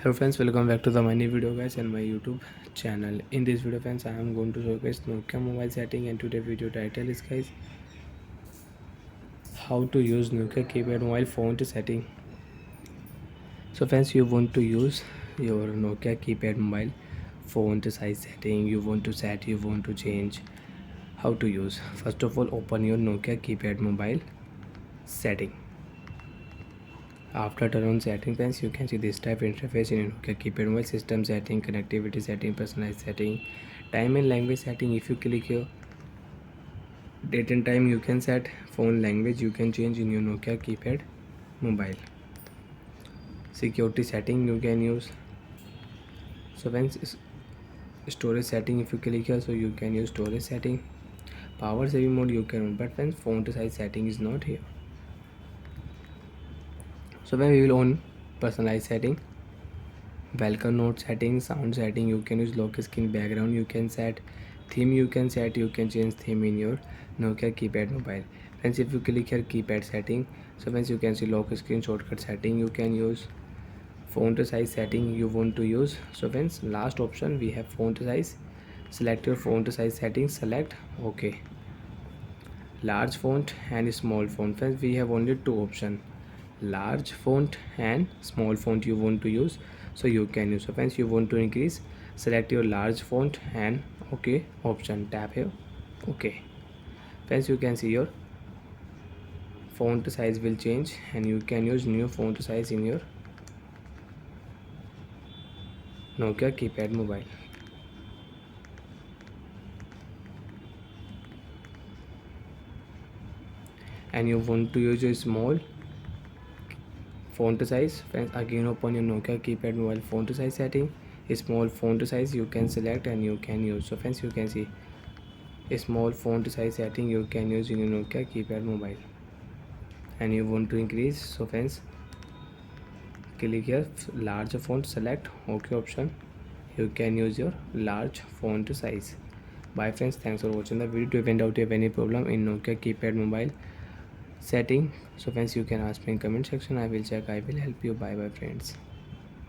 Hello friends, welcome back to the my new video guys and my YouTube channel. In this video friends, I am going to showcase Nokia mobile setting, and today video title is guys how to use Nokia keypad mobile phone to setting. So friends, you want to use your Nokia keypad mobile phone to size setting, you want to set, you want to change. How to use? First of all, open your Nokia keypad mobile setting. After turn on setting friends, you can see this type interface in Nokia keypad mobile: system setting, connectivity setting, personalized setting, time and language setting. If you click here, date and time you can set, phone language you can change in your Nokia keypad mobile, security setting you can use. So friends, storage setting, if you click here, so you can use storage setting. Power saving mode you can on, but friends, font size setting is not here. So when we will on personalized setting, welcome note setting, sound setting, you can use lock screen background, you can set theme, you can change theme in your Nokia keypad mobile. Friends, if you click here keypad setting, so friends you can see lock screen shortcut setting, you can use font size setting you want to use. So friends, last option we have font size. Select your font size setting, select OK. Large font and small font. Friends, we have only two options, large font and small font you want to use, so you can use. So friends, you want to increase, select your large font and OK option, tap here OK. Friends, you can see your font size will change and you can use new font size in your Nokia keypad mobile. And you want to use a small font size, friends, again open your Nokia keypad mobile font size setting, a small font size you can select and you can use. So friends, you can see a small font size setting you can use in your Nokia keypad mobile. And you want to increase, so friends, click here large font, select OK option, you can use your large font size. Bye friends, thanks for watching the video. If you out have any problem in Nokia keypad mobile setting, so friends you can ask me in comment section, I will check, I will help you. Bye bye friends.